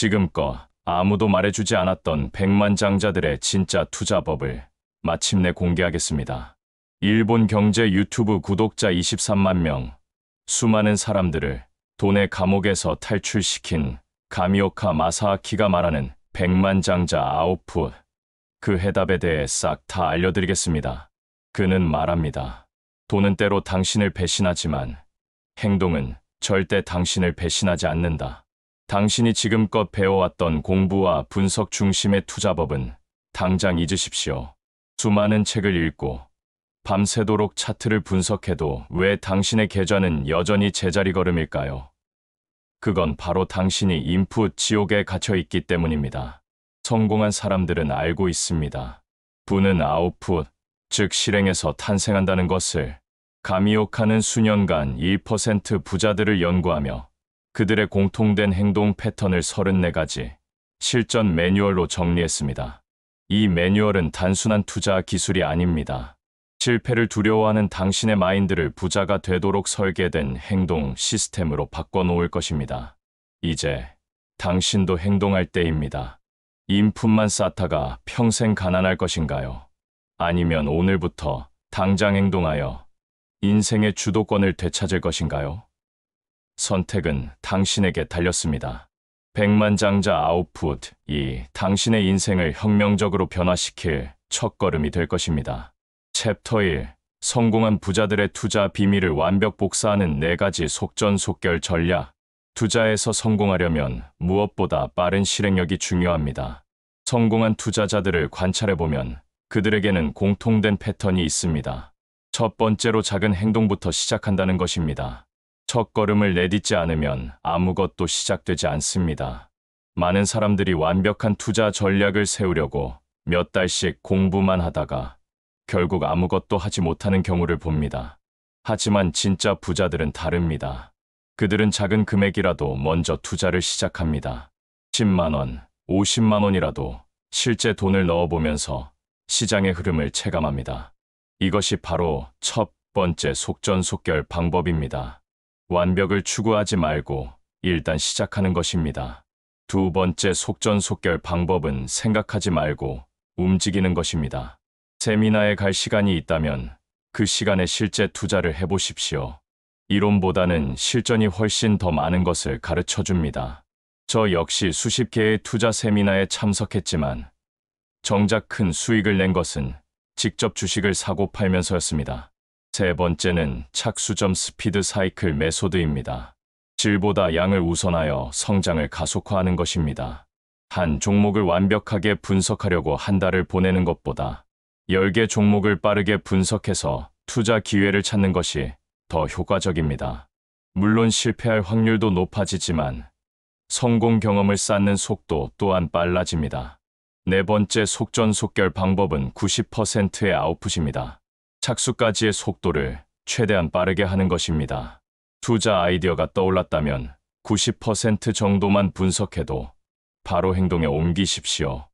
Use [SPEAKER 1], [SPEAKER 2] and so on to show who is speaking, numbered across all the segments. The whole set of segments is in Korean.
[SPEAKER 1] 지금껏 아무도 말해주지 않았던 백만장자들의 진짜 투자법을 마침내 공개하겠습니다. 일본 경제 유튜브 구독자 23만 명, 수많은 사람들을 돈의 감옥에서 탈출시킨 가미오카 마사아키가 말하는 백만장자 아웃풋, 그 해답에 대해 싹 다 알려드리겠습니다. 그는 말합니다. 돈은 때로 당신을 배신하지만 행동은 절대 당신을 배신하지 않는다. 당신이 지금껏 배워왔던 공부와 분석 중심의 투자법은 당장 잊으십시오. 수많은 책을 읽고 밤새도록 차트를 분석해도 왜 당신의 계좌는 여전히 제자리 걸음일까요? 그건 바로 당신이 인풋 지옥에 갇혀 있기 때문입니다. 성공한 사람들은 알고 있습니다. 부는 아웃풋, 즉 실행에서 탄생한다는 것을. 가미오카는 수년간 1% 부자들을 연구하며 그들의 공통된 행동 패턴을 34가지 실전 매뉴얼로 정리했습니다. 이 매뉴얼은 단순한 투자 기술이 아닙니다. 실패를 두려워하는 당신의 마인드를 부자가 되도록 설계된 행동 시스템으로 바꿔놓을 것입니다. 이제 당신도 행동할 때입니다. 인풋만 쌓다가 평생 가난할 것인가요? 아니면 오늘부터 당장 행동하여 인생의 주도권을 되찾을 것인가요? 선택은 당신에게 달렸습니다. 백만장자 아웃풋이 당신의 인생을 혁명적으로 변화시킬 첫걸음이 될 것입니다. 챕터 1. 성공한 부자들의 투자 비밀을 완벽 복사하는 4가지 속전속결 전략. 투자에서 성공하려면 무엇보다 빠른 실행력이 중요합니다. 성공한 투자자들을 관찰해보면 그들에게는 공통된 패턴이 있습니다. 첫 번째로 작은 행동부터 시작한다는 것입니다. 첫 걸음을 내딛지 않으면 아무것도 시작되지 않습니다. 많은 사람들이 완벽한 투자 전략을 세우려고 몇 달씩 공부만 하다가 결국 아무것도 하지 못하는 경우를 봅니다. 하지만 진짜 부자들은 다릅니다. 그들은 작은 금액이라도 먼저 투자를 시작합니다. 10만 원, 50만 원이라도 실제 돈을 넣어보면서 시장의 흐름을 체감합니다. 이것이 바로 첫 번째 속전속결 방법입니다. 완벽을 추구하지 말고 일단 시작하는 것입니다. 두 번째 속전속결 방법은 생각하지 말고 움직이는 것입니다. 세미나에 갈 시간이 있다면 그 시간에 실제 투자를 해보십시오. 이론보다는 실전이 훨씬 더 많은 것을 가르쳐 줍니다. 저 역시 수십 개의 투자 세미나에 참석했지만 정작 큰 수익을 낸 것은 직접 주식을 사고 팔면서였습니다. 세 번째는 착수점 스피드 사이클 메소드입니다. 질보다 양을 우선하여 성장을 가속화하는 것입니다. 한 종목을 완벽하게 분석하려고 한 달을 보내는 것보다 10개 종목을 빠르게 분석해서 투자 기회를 찾는 것이 더 효과적입니다. 물론 실패할 확률도 높아지지만 성공 경험을 쌓는 속도 또한 빨라집니다. 네 번째 속전속결 방법은 90%의 아웃풋입니다. 착수까지의 속도를 최대한 빠르게 하는 것입니다. 투자 아이디어가 떠올랐다면 90% 정도만 분석해도 바로 행동에 옮기십시오.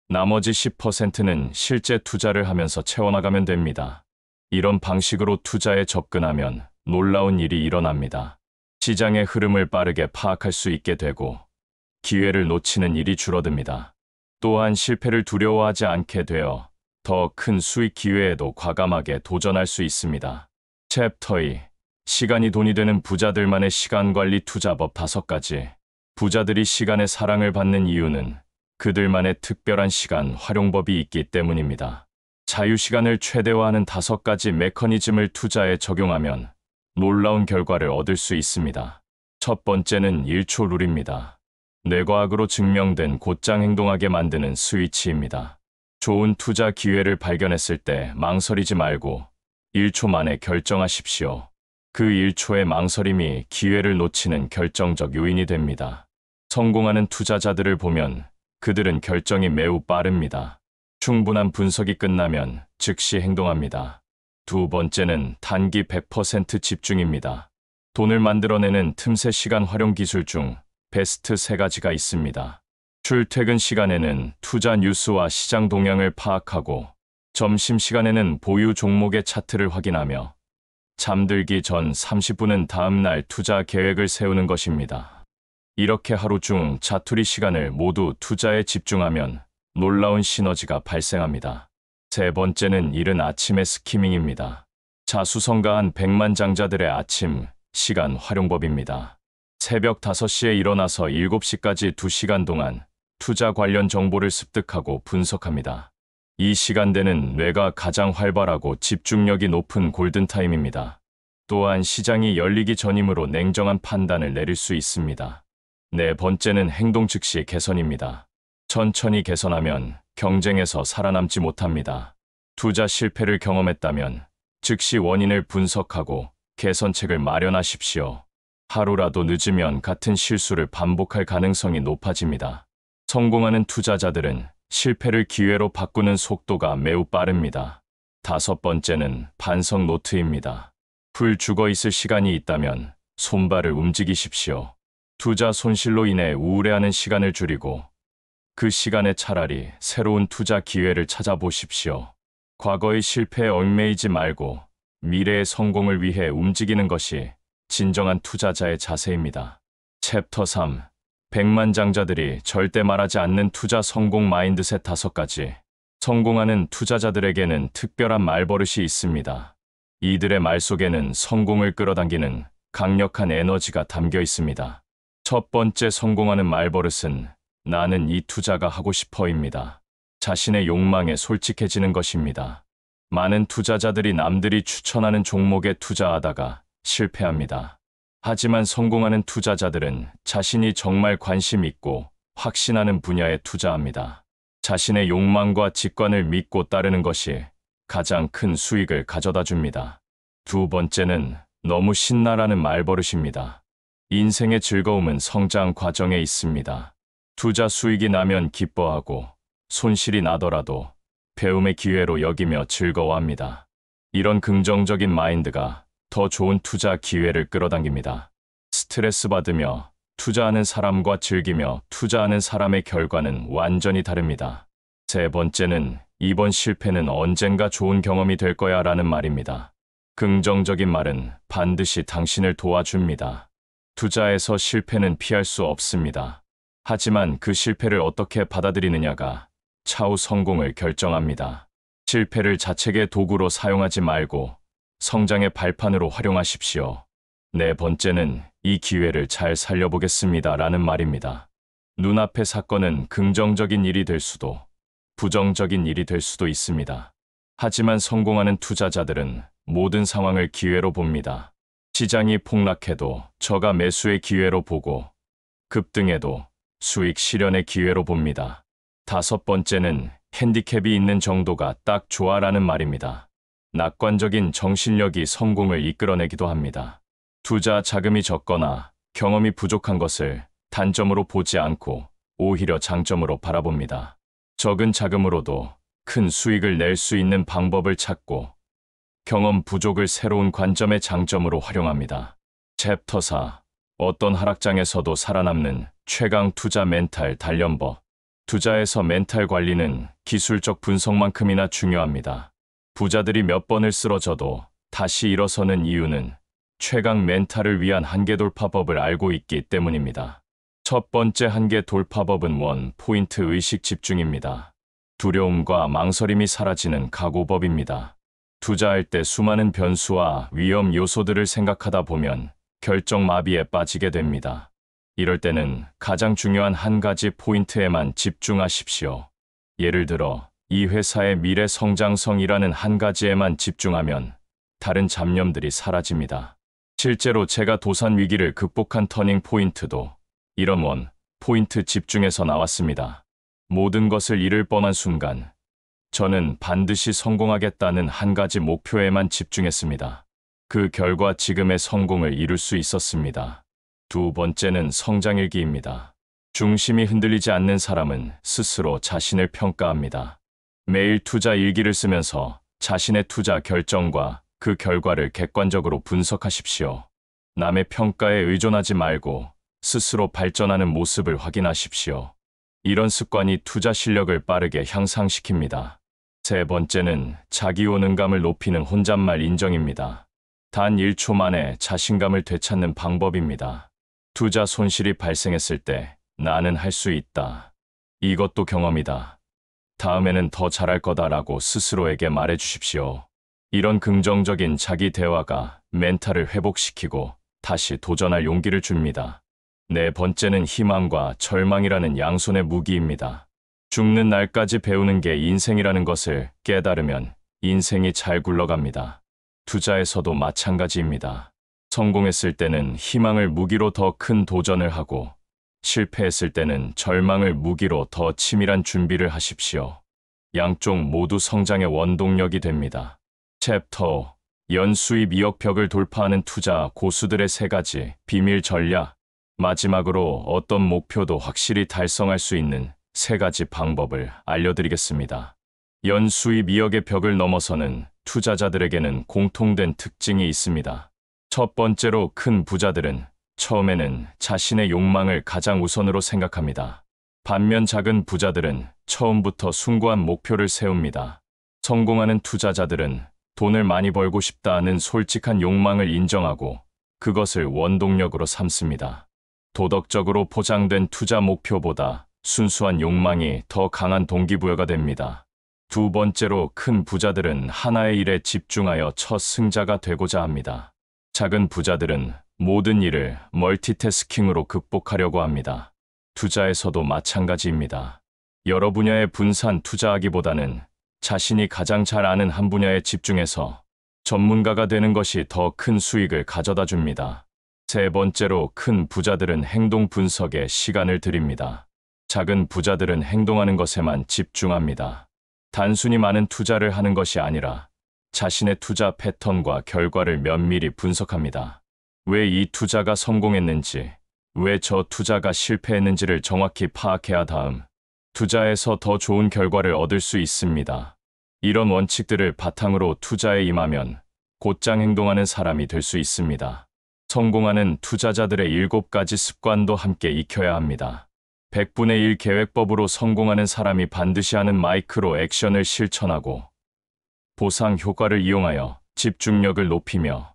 [SPEAKER 1] 나머지 10%는 실제 투자를 하면서 채워나가면 됩니다. 이런 방식으로 투자에 접근하면 놀라운 일이 일어납니다. 시장의 흐름을 빠르게 파악할 수 있게 되고 기회를 놓치는 일이 줄어듭니다. 또한 실패를 두려워하지 않게 되어 더 큰 수익 기회에도 과감하게 도전할 수 있습니다. 챕터 2. 시간이 돈이 되는 부자들만의 시간관리 투자법 5가지. 부자들이 시간의 사랑을 받는 이유는 그들만의 특별한 시간 활용법이 있기 때문입니다. 자유시간을 최대화하는 5가지 메커니즘을 투자에 적용하면 놀라운 결과를 얻을 수 있습니다. 첫 번째는 1초 룰입니다. 뇌과학으로 증명된 곧장 행동하게 만드는 스위치입니다. 좋은 투자 기회를 발견했을 때 망설이지 말고 1초 만에 결정하십시오. 그 1초의 망설임이 기회를 놓치는 결정적 요인이 됩니다. 성공하는 투자자들을 보면 그들은 결정이 매우 빠릅니다. 충분한 분석이 끝나면 즉시 행동합니다. 두 번째는 단기 100% 집중입니다. 돈을 만들어내는 틈새 시간 활용 기술 중 베스트 3가지가 있습니다. 출퇴근 시간에는 투자 뉴스와 시장 동향을 파악하고 점심시간에는 보유 종목의 차트를 확인하며 잠들기 전 30분은 다음날 투자 계획을 세우는 것입니다. 이렇게 하루 중 자투리 시간을 모두 투자에 집중하면 놀라운 시너지가 발생합니다. 세 번째는 이른 아침의 스키밍입니다. 자수성가한 백만장자들의 아침 시간 활용법입니다. 새벽 5시에 일어나서 7시까지 2시간 동안 투자 관련 정보를 습득하고 분석합니다. 이 시간대는 뇌가 가장 활발하고 집중력이 높은 골든타임입니다. 또한 시장이 열리기 전이므로 냉정한 판단을 내릴 수 있습니다. 네 번째는 행동 즉시 개선입니다. 천천히 개선하면 경쟁에서 살아남지 못합니다. 투자 실패를 경험했다면 즉시 원인을 분석하고 개선책을 마련하십시오. 하루라도 늦으면 같은 실수를 반복할 가능성이 높아집니다. 성공하는 투자자들은 실패를 기회로 바꾸는 속도가 매우 빠릅니다. 다섯 번째는 반성 노트입니다. 풀 죽어 있을 시간이 있다면 손발을 움직이십시오. 투자 손실로 인해 우울해하는 시간을 줄이고 그 시간에 차라리 새로운 투자 기회를 찾아보십시오. 과거의 실패에 얽매이지 말고 미래의 성공을 위해 움직이는 것이 진정한 투자자의 자세입니다. 챕터 3. 백만장자들이 절대 말하지 않는 투자 성공 마인드셋 5가지. 성공하는 투자자들에게는 특별한 말버릇이 있습니다. 이들의 말 속에는 성공을 끌어당기는 강력한 에너지가 담겨 있습니다. 첫 번째 성공하는 말버릇은 나는 이 투자가 하고 싶어입니다. 자신의 욕망에 솔직해지는 것입니다. 많은 투자자들이 남들이 추천하는 종목에 투자하다가 실패합니다. 하지만 성공하는 투자자들은 자신이 정말 관심 있고 확신하는 분야에 투자합니다. 자신의 욕망과 직관을 믿고 따르는 것이 가장 큰 수익을 가져다 줍니다. 두 번째는 너무 신나라는 말버릇입니다. 인생의 즐거움은 성장 과정에 있습니다. 투자 수익이 나면 기뻐하고 손실이 나더라도 배움의 기회로 여기며 즐거워합니다. 이런 긍정적인 마인드가 더 좋은 투자 기회를 끌어당깁니다. 스트레스 받으며 투자하는 사람과 즐기며 투자하는 사람의 결과는 완전히 다릅니다. 세 번째는 이번 실패는 언젠가 좋은 경험이 될 거야 라는 말입니다. 긍정적인 말은 반드시 당신을 도와줍니다. 투자에서 실패는 피할 수 없습니다. 하지만 그 실패를 어떻게 받아들이느냐가 차후 성공을 결정합니다. 실패를 자책의 도구로 사용하지 말고 성장의 발판으로 활용하십시오. 네 번째는 이 기회를 잘 살려보겠습니다 라는 말입니다. 눈앞의 사건은 긍정적인 일이 될 수도 부정적인 일이 될 수도 있습니다. 하지만 성공하는 투자자들은 모든 상황을 기회로 봅니다. 시장이 폭락해도 저가 매수의 기회로 보고 급등해도 수익 실현의 기회로 봅니다. 다섯 번째는 핸디캡이 있는 정도가 딱 좋아라는 말입니다. 낙관적인 정신력이 성공을 이끌어내기도 합니다. 투자 자금이 적거나 경험이 부족한 것을 단점으로 보지 않고 오히려 장점으로 바라봅니다. 적은 자금으로도 큰 수익을 낼 수 있는 방법을 찾고 경험 부족을 새로운 관점의 장점으로 활용합니다. 챕터 4. 어떤 하락장에서도 살아남는 최강 투자 멘탈 단련법. 투자에서 멘탈 관리는 기술적 분석만큼이나 중요합니다. 부자들이 몇 번을 쓰러져도 다시 일어서는 이유는 최강 멘탈을 위한 한계 돌파법을 알고 있기 때문입니다. 첫 번째 한계 돌파법은 원 포인트 의식 집중입니다. 두려움과 망설임이 사라지는 각오법입니다. 투자할 때 수많은 변수와 위험 요소들을 생각하다 보면 결정 마비에 빠지게 됩니다. 이럴 때는 가장 중요한 한 가지 포인트에만 집중하십시오. 예를 들어 이 회사의 미래 성장성이라는 한 가지에만 집중하면 다른 잡념들이 사라집니다. 실제로 제가 도산 위기를 극복한 터닝 포인트도 이런 원 포인트 집중에서 나왔습니다. 모든 것을 잃을 뻔한 순간 저는 반드시 성공하겠다는 한 가지 목표에만 집중했습니다. 그 결과 지금의 성공을 이룰 수 있었습니다. 두 번째는 성장일기입니다. 중심이 흔들리지 않는 사람은 스스로 자신을 평가합니다. 매일 투자 일기를 쓰면서 자신의 투자 결정과 그 결과를 객관적으로 분석하십시오. 남의 평가에 의존하지 말고 스스로 발전하는 모습을 확인하십시오. 이런 습관이 투자 실력을 빠르게 향상시킵니다. 세 번째는 자기 효능감을 높이는 혼잣말 인정입니다. 단 1초 만에 자신감을 되찾는 방법입니다. 투자 손실이 발생했을 때 나는 할 수 있다. 이것도 경험이다. 다음에는 더 잘할 거다라고 스스로에게 말해 주십시오. 이런 긍정적인 자기 대화가 멘탈을 회복시키고 다시 도전할 용기를 줍니다. 네 번째는 희망과 절망이라는 양손의 무기입니다. 죽는 날까지 배우는 게 인생이라는 것을 깨달으면 인생이 잘 굴러갑니다. 투자에서도 마찬가지입니다. 성공했을 때는 희망을 무기로 더 큰 도전을 하고 실패했을 때는 절망을 무기로 더 치밀한 준비를 하십시오. 양쪽 모두 성장의 원동력이 됩니다. 챕터 5. 연수입 2억 벽을 돌파하는 투자 고수들의 3가지 비밀 전략. 마지막으로 어떤 목표도 확실히 달성할 수 있는 3가지 방법을 알려드리겠습니다. 연수입 2억의 벽을 넘어서는 투자자들에게는 공통된 특징이 있습니다. 첫 번째로 큰 부자들은 처음에는 자신의 욕망을 가장 우선으로 생각합니다. 반면 작은 부자들은 처음부터 숭고한 목표를 세웁니다. 성공하는 투자자들은 돈을 많이 벌고 싶다는 솔직한 욕망을 인정하고 그것을 원동력으로 삼습니다. 도덕적으로 포장된 투자 목표보다 순수한 욕망이 더 강한 동기부여가 됩니다. 두 번째로 큰 부자들은 하나의 일에 집중하여 첫 승자가 되고자 합니다. 작은 부자들은 모든 일을 멀티태스킹으로 극복하려고 합니다. 투자에서도 마찬가지입니다. 여러 분야에 분산 투자하기보다는 자신이 가장 잘 아는 한 분야에 집중해서 전문가가 되는 것이 더 큰 수익을 가져다 줍니다. 세 번째로 큰 부자들은 행동 분석에 시간을 들입니다. 작은 부자들은 행동하는 것에만 집중합니다. 단순히 많은 투자를 하는 것이 아니라 자신의 투자 패턴과 결과를 면밀히 분석합니다. 왜 이 투자가 성공했는지, 왜 저 투자가 실패했는지를 정확히 파악해야 다음 투자에서 더 좋은 결과를 얻을 수 있습니다. 이런 원칙들을 바탕으로 투자에 임하면 곧장 행동하는 사람이 될 수 있습니다. 성공하는 투자자들의 7가지 습관도 함께 익혀야 합니다. 100분의 1 계획법으로 성공하는 사람이 반드시 하는 마이크로 액션을 실천하고 보상 효과를 이용하여 집중력을 높이며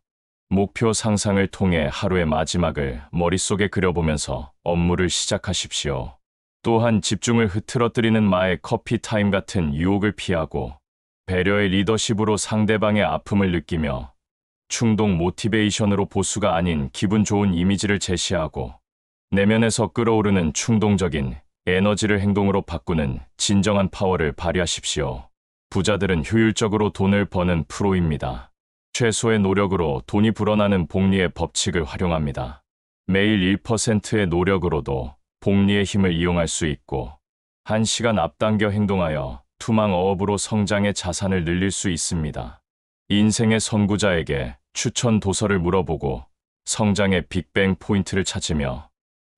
[SPEAKER 1] 목표 상상을 통해 하루의 마지막을 머릿속에 그려보면서 업무를 시작하십시오. 또한 집중을 흐트러뜨리는 마의 커피 타임 같은 유혹을 피하고 배려의 리더십으로 상대방의 아픔을 느끼며 충동 모티베이션으로 보수가 아닌 기분 좋은 이미지를 제시하고 내면에서 끓어오르는 충동적인 에너지를 행동으로 바꾸는 진정한 파워를 발휘하십시오. 부자들은 효율적으로 돈을 버는 프로입니다. 최소의 노력으로 돈이 불어나는 복리의 법칙을 활용합니다. 매일 1%의 노력으로도 복리의 힘을 이용할 수 있고 1시간 앞당겨 행동하여 투망 어업으로 성장의 자산을 늘릴 수 있습니다. 인생의 선구자에게 추천 도서를 물어보고 성장의 빅뱅 포인트를 찾으며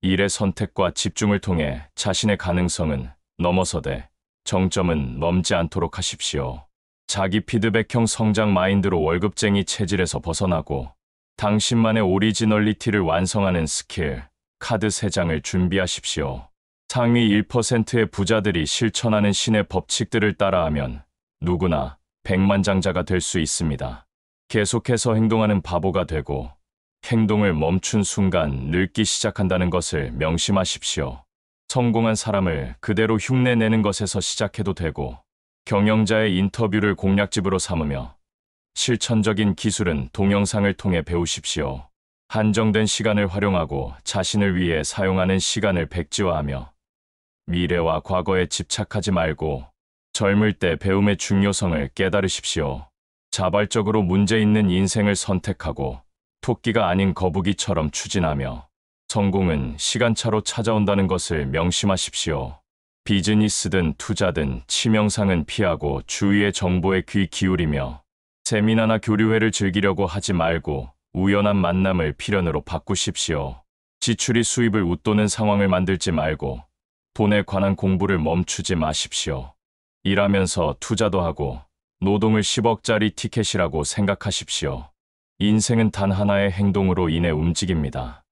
[SPEAKER 1] 일의 선택과 집중을 통해 자신의 가능성은 넘어서되 정점은 넘지 않도록 하십시오. 자기 피드백형 성장 마인드로 월급쟁이 체질에서 벗어나고 당신만의 오리지널리티를 완성하는 스킬, 카드 3장을 준비하십시오. 상위 1%의 부자들이 실천하는 신의 법칙들을 따라하면 누구나 백만장자가 될 수 있습니다. 계속해서 행동하는 바보가 되고 행동을 멈춘 순간 늙기 시작한다는 것을 명심하십시오. 성공한 사람을 그대로 흉내내는 것에서 시작해도 되고 경영자의 인터뷰를 공략집으로 삼으며 실천적인 기술은 동영상을 통해 배우십시오. 한정된 시간을 활용하고 자신을 위해 사용하는 시간을 백지화하며 미래와 과거에 집착하지 말고 젊을 때 배움의 중요성을 깨달으십시오. 자발적으로 문제 있는 인생을 선택하고 토끼가 아닌 거북이처럼 추진하며 성공은 시간차로 찾아온다는 것을 명심하십시오. 비즈니스든 투자든 치명상은 피하고 주위의 정보에 귀 기울이며 세미나나 교류회를 즐기려고 하지 말고 우연한 만남을 필연으로 바꾸십시오. 지출이 수입을 웃도는 상황을 만들지 말고 돈에 관한 공부를 멈추지 마십시오. 일하면서 투자도 하고 노동을 10억짜리 티켓이라고 생각하십시오. 인생은 단 하나의 행동으로 인해 움직입니다.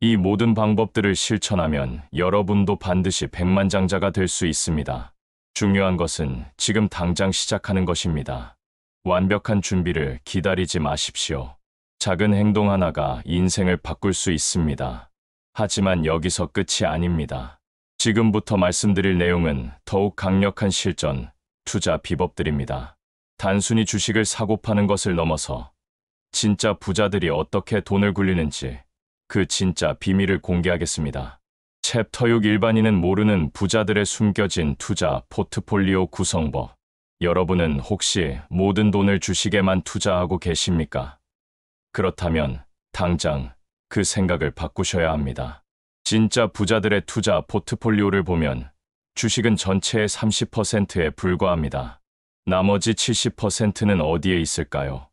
[SPEAKER 1] 이 모든 방법들을 실천하면 여러분도 반드시 백만장자가 될 수 있습니다. 중요한 것은 지금 당장 시작하는 것입니다. 완벽한 준비를 기다리지 마십시오. 작은 행동 하나가 인생을 바꿀 수 있습니다. 하지만 여기서 끝이 아닙니다. 지금부터 말씀드릴 내용은 더욱 강력한 실전, 투자 비법들입니다. 단순히 주식을 사고 파는 것을 넘어서 진짜 부자들이 어떻게 돈을 굴리는지 그 진짜 비밀을 공개하겠습니다. 챕터 6 일반인은 모르는 부자들의 숨겨진 투자 포트폴리오 구성법. 여러분은 혹시 모든 돈을 주식에만 투자하고 계십니까? 그렇다면 당장 그 생각을 바꾸셔야 합니다. 진짜 부자들의 투자 포트폴리오를 보면 주식은 전체의 30%에 불과합니다. 나머지 70%는 어디에 있을까요?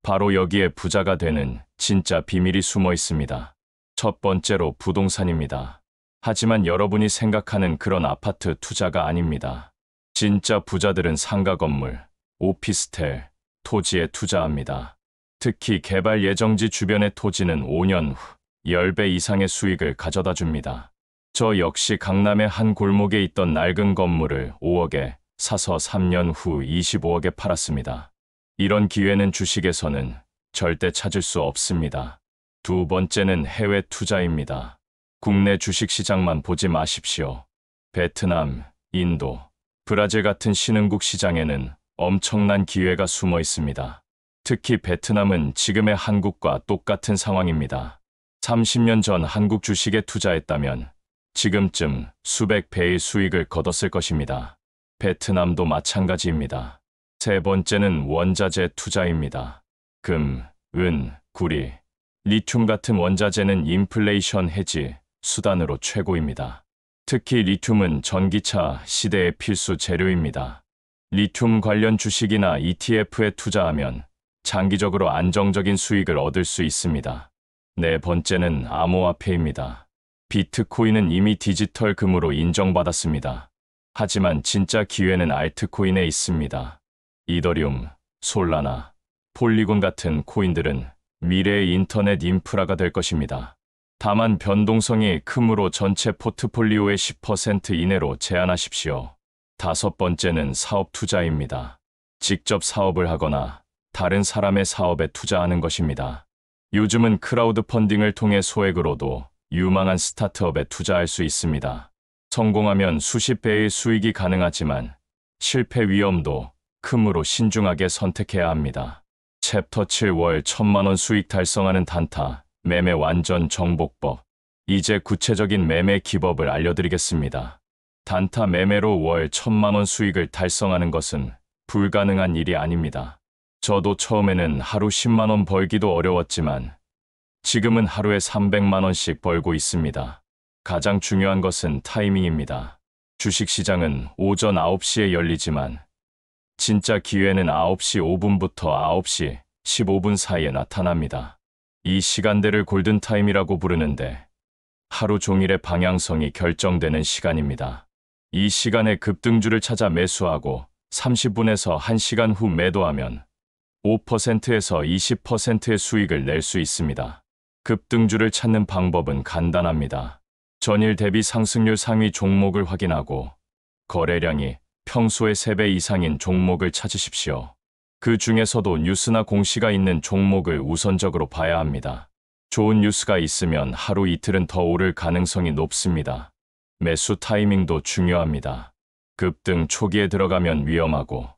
[SPEAKER 1] 바로 여기에 부자가 되는 진짜 비밀이 숨어 있습니다. 첫 번째로 부동산입니다. 하지만 여러분이 생각하는 그런 아파트 투자가 아닙니다. 진짜 부자들은 상가 건물, 오피스텔, 토지에 투자합니다. 특히 개발 예정지 주변의 토지는 5년 후 10배 이상의 수익을 가져다 줍니다. 저 역시 강남의 한 골목에 있던 낡은 건물을 5억에 사서 3년 후 25억에 팔았습니다. 이런 기회는 주식에서는 절대 찾을 수 없습니다. 두 번째는 해외 투자입니다. 국내 주식시장만 보지 마십시오. 베트남, 인도, 브라질 같은 신흥국 시장에는 엄청난 기회가 숨어 있습니다. 특히 베트남은 지금의 한국과 똑같은 상황입니다. 30년 전 한국 주식에 투자했다면 지금쯤 수백 배의 수익을 거뒀을 것입니다. 베트남도 마찬가지입니다. 세 번째는 원자재 투자입니다. 금, 은, 구리, 리튬 같은 원자재는 인플레이션 해지 수단으로 최고입니다. 특히 리튬은 전기차 시대의 필수 재료입니다. 리튬 관련 주식이나 ETF에 투자하면 장기적으로 안정적인 수익을 얻을 수 있습니다. 네 번째는 암호화폐입니다. 비트코인은 이미 디지털 금으로 인정받았습니다. 하지만 진짜 기회는 알트코인에 있습니다. 이더리움, 솔라나, 폴리곤 같은 코인들은 미래의 인터넷 인프라가 될 것입니다. 다만 변동성이 크므로 전체 포트폴리오의 10% 이내로 제한하십시오. 다섯 번째는 사업 투자입니다. 직접 사업을 하거나 다른 사람의 사업에 투자하는 것입니다. 요즘은 크라우드 펀딩을 통해 소액으로도 유망한 스타트업에 투자할 수 있습니다. 성공하면 수십 배의 수익이 가능하지만 실패 위험도 크므로 신중하게 선택해야 합니다. 챕터 7월 1,000만원 수익 달성하는 단타, 매매 완전 정복법. 이제 구체적인 매매 기법을 알려드리겠습니다. 단타 매매로 월 1,000만원 수익을 달성하는 것은 불가능한 일이 아닙니다. 저도 처음에는 하루 10만원 벌기도 어려웠지만 지금은 하루에 300만원씩 벌고 있습니다. 가장 중요한 것은 타이밍입니다. 주식시장은 오전 9시에 열리지만 진짜 기회는 9시 5분부터 9시 15분 사이에 나타납니다. 이 시간대를 골든타임이라고 부르는데 하루 종일의 방향성이 결정되는 시간입니다. 이 시간에 급등주를 찾아 매수하고 30분에서 1시간 후 매도하면 5%에서 20%의 수익을 낼 수 있습니다. 급등주를 찾는 방법은 간단합니다. 전일 대비 상승률 상위 종목을 확인하고 거래량이 평소의 3배 이상인 종목을 찾으십시오. 그 중에서도 뉴스나 공시가 있는 종목을 우선적으로 봐야 합니다. 좋은 뉴스가 있으면 하루 이틀은 더 오를 가능성이 높습니다. 매수 타이밍도 중요합니다. 급등 초기에 들어가면 위험하고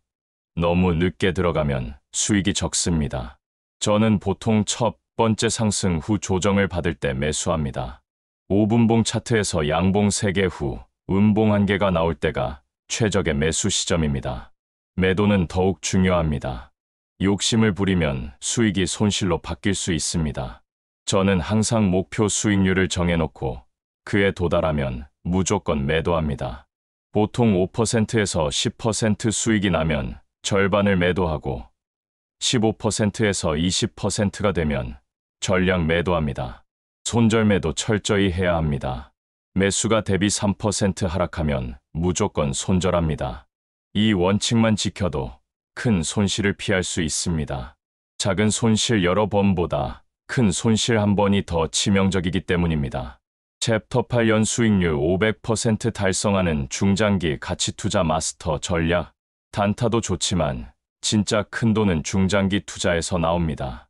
[SPEAKER 1] 너무 늦게 들어가면 수익이 적습니다. 저는 보통 첫 번째 상승 후 조정을 받을 때 매수합니다. 5분봉 차트에서 양봉 3개 후 음봉 1개가 나올 때가 최적의 매수 시점입니다. 매도는 더욱 중요합니다. 욕심을 부리면 수익이 손실로 바뀔 수 있습니다. 저는 항상 목표 수익률을 정해놓고 그에 도달하면 무조건 매도합니다. 보통 5%에서 10% 수익이 나면 절반을 매도하고 15%에서 20%가 되면 전량 매도합니다. 손절매도 철저히 해야 합니다. 매수가 대비 3% 하락하면 무조건 손절합니다. 이 원칙만 지켜도 큰 손실을 피할 수 있습니다. 작은 손실 여러 번보다 큰 손실 한 번이 더 치명적이기 때문입니다. 챕터 8 연수익률 500% 달성하는 중장기 가치투자 마스터 전략. 단타도 좋지만 진짜 큰 돈은 중장기 투자에서 나옵니다.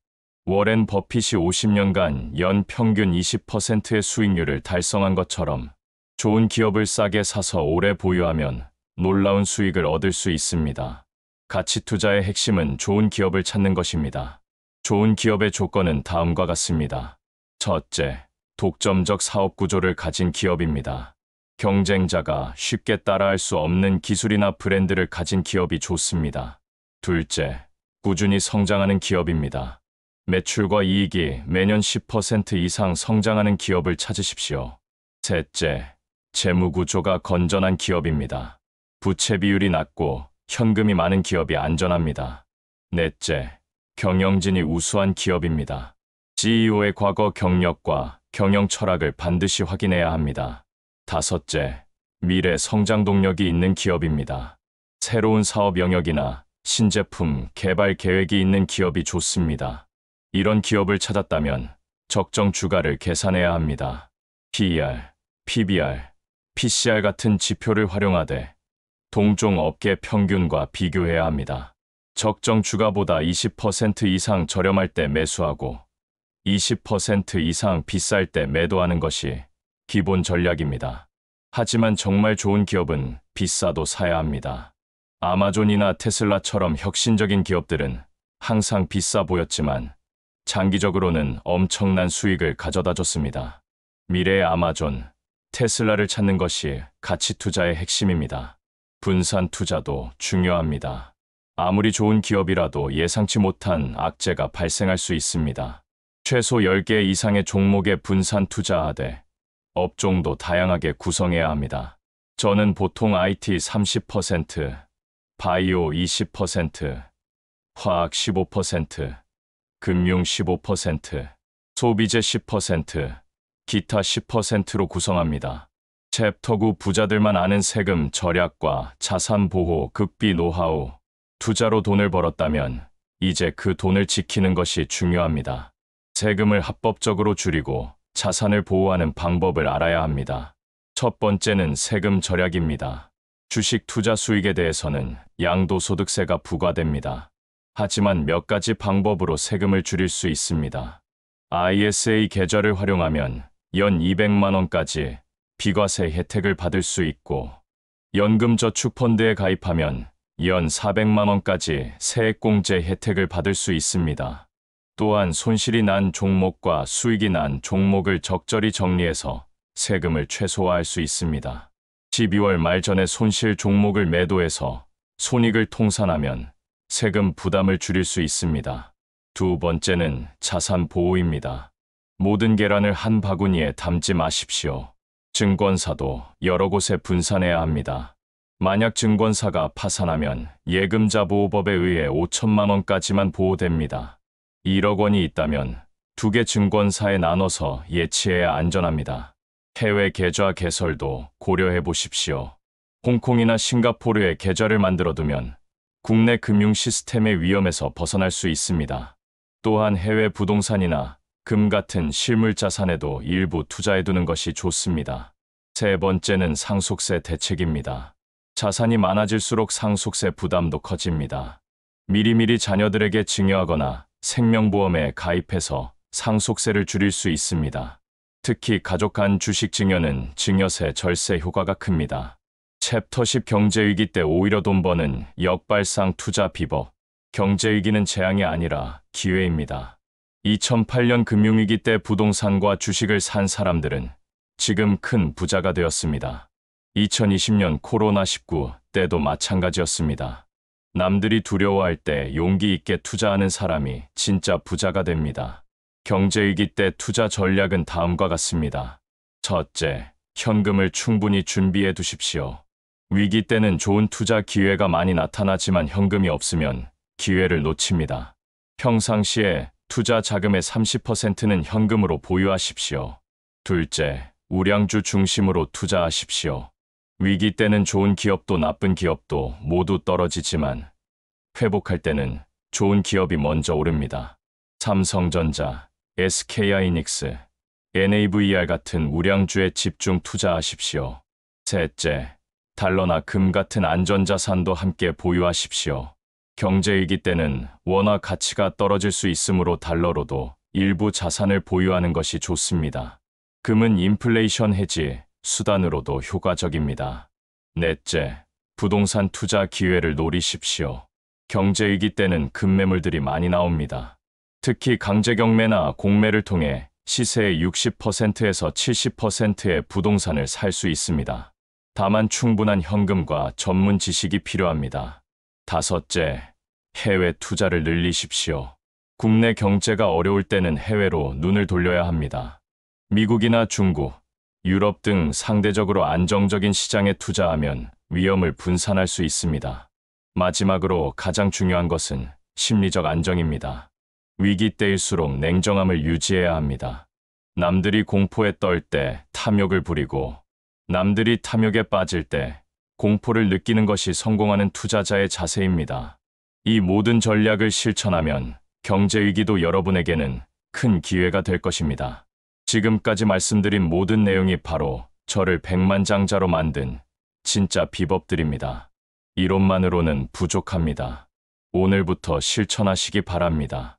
[SPEAKER 1] 워렌 버핏이 50년간 연 평균 20%의 수익률을 달성한 것처럼 좋은 기업을 싸게 사서 오래 보유하면 놀라운 수익을 얻을 수 있습니다. 가치 투자의 핵심은 좋은 기업을 찾는 것입니다. 좋은 기업의 조건은 다음과 같습니다. 첫째, 독점적 사업 구조를 가진 기업입니다. 경쟁자가 쉽게 따라할 수 없는 기술이나 브랜드를 가진 기업이 좋습니다. 둘째, 꾸준히 성장하는 기업입니다. 매출과 이익이 매년 10% 이상 성장하는 기업을 찾으십시오. 셋째, 재무 구조가 건전한 기업입니다. 부채 비율이 낮고 현금이 많은 기업이 안전합니다. 넷째, 경영진이 우수한 기업입니다. CEO의 과거 경력과 경영 철학을 반드시 확인해야 합니다. 다섯째, 미래 성장 동력이 있는 기업입니다. 새로운 사업 영역이나 신제품 개발 계획이 있는 기업이 좋습니다. 이런 기업을 찾았다면 적정 주가를 계산해야 합니다. PER, PBR, PCR 같은 지표를 활용하되 동종 업계 평균과 비교해야 합니다. 적정 주가보다 20% 이상 저렴할 때 매수하고 20% 이상 비쌀 때 매도하는 것이 기본 전략입니다. 하지만 정말 좋은 기업은 비싸도 사야 합니다. 아마존이나 테슬라처럼 혁신적인 기업들은 항상 비싸 보였지만 장기적으로는 엄청난 수익을 가져다 줬습니다. 미래의 아마존, 테슬라를 찾는 것이 가치 투자의 핵심입니다. 분산 투자도 중요합니다. 아무리 좋은 기업이라도 예상치 못한 악재가 발생할 수 있습니다. 최소 10개 이상의 종목에 분산 투자하되 업종도 다양하게 구성해야 합니다. 저는 보통 IT 30%, 바이오 20%, 화학 15%, 금융 15%, 소비재 10%, 기타 10%로 구성합니다. 챕터 9 부자들만 아는 세금 절약과 자산 보호 극비 노하우. 투자로 돈을 벌었다면 이제 그 돈을 지키는 것이 중요합니다. 세금을 합법적으로 줄이고 자산을 보호하는 방법을 알아야 합니다. 첫 번째는 세금 절약입니다. 주식 투자 수익에 대해서는 양도소득세가 부과됩니다. 하지만 몇 가지 방법으로 세금을 줄일 수 있습니다. ISA 계좌를 활용하면 연 200만 원까지 비과세 혜택을 받을 수 있고 연금저축펀드에 가입하면 연 400만 원까지 세액공제 혜택을 받을 수 있습니다. 또한 손실이 난 종목과 수익이 난 종목을 적절히 정리해서 세금을 최소화할 수 있습니다. 12월 말 전에 손실 종목을 매도해서 손익을 통산하면 세금 부담을 줄일 수 있습니다. 두 번째는 자산 보호입니다. 모든 계란을 한 바구니에 담지 마십시오. 증권사도 여러 곳에 분산해야 합니다. 만약 증권사가 파산하면 예금자 보호법에 의해 5천만 원까지만 보호됩니다. 1억 원이 있다면 2개 증권사에 나눠서 예치해야 안전합니다. 해외 계좌 개설도 고려해 보십시오. 홍콩이나 싱가포르에 계좌를 만들어두면 국내 금융 시스템의 위험에서 벗어날 수 있습니다. 또한 해외 부동산이나 금 같은 실물 자산에도 일부 투자해두는 것이 좋습니다. 세 번째는 상속세 대책입니다. 자산이 많아질수록 상속세 부담도 커집니다. 미리미리 자녀들에게 증여하거나 생명보험에 가입해서 상속세를 줄일 수 있습니다. 특히 가족 간 주식 증여는 증여세 절세 효과가 큽니다. 챕터 10 경제위기 때 오히려 돈 버는 역발상 투자 비법. 경제위기는 재앙이 아니라 기회입니다. 2008년 금융위기 때 부동산과 주식을 산 사람들은 지금 큰 부자가 되었습니다. 2020년 코로나19 때도 마찬가지였습니다. 남들이 두려워할 때 용기 있게 투자하는 사람이 진짜 부자가 됩니다. 경제위기 때 투자 전략은 다음과 같습니다. 첫째, 현금을 충분히 준비해 두십시오. 위기 때는 좋은 투자 기회가 많이 나타나지만 현금이 없으면 기회를 놓칩니다. 평상시에 투자 자금의 30%는 현금으로 보유하십시오. 둘째, 우량주 중심으로 투자하십시오. 위기 때는 좋은 기업도 나쁜 기업도 모두 떨어지지만 회복할 때는 좋은 기업이 먼저 오릅니다. 삼성전자, SK하이닉스, NAVR 같은 우량주에 집중 투자하십시오. 셋째, 달러나 금 같은 안전자산도 함께 보유하십시오. 경제위기 때는 원화 가치가 떨어질 수 있으므로 달러로도 일부 자산을 보유하는 것이 좋습니다. 금은 인플레이션 해지 수단으로도 효과적입니다. 넷째, 부동산 투자 기회를 노리십시오. 경제위기 때는 급매물들이 많이 나옵니다. 특히 강제경매나 공매를 통해 시세의 60%에서 70%의 부동산을 살 수 있습니다. 다만 충분한 현금과 전문 지식이 필요합니다. 다섯째, 해외 투자를 늘리십시오. 국내 경제가 어려울 때는 해외로 눈을 돌려야 합니다. 미국이나 중국, 유럽 등 상대적으로 안정적인 시장에 투자하면 위험을 분산할 수 있습니다. 마지막으로 가장 중요한 것은 심리적 안정입니다. 위기 때일수록 냉정함을 유지해야 합니다. 남들이 공포에 떨 때 탐욕을 부리고 남들이 탐욕에 빠질 때 공포를 느끼는 것이 성공하는 투자자의 자세입니다. 이 모든 전략을 실천하면 경제위기도 여러분에게는 큰 기회가 될 것입니다. 지금까지 말씀드린 모든 내용이 바로 저를 백만장자로 만든 진짜 비법들입니다. 이론만으로는 부족합니다. 오늘부터 실천하시기 바랍니다.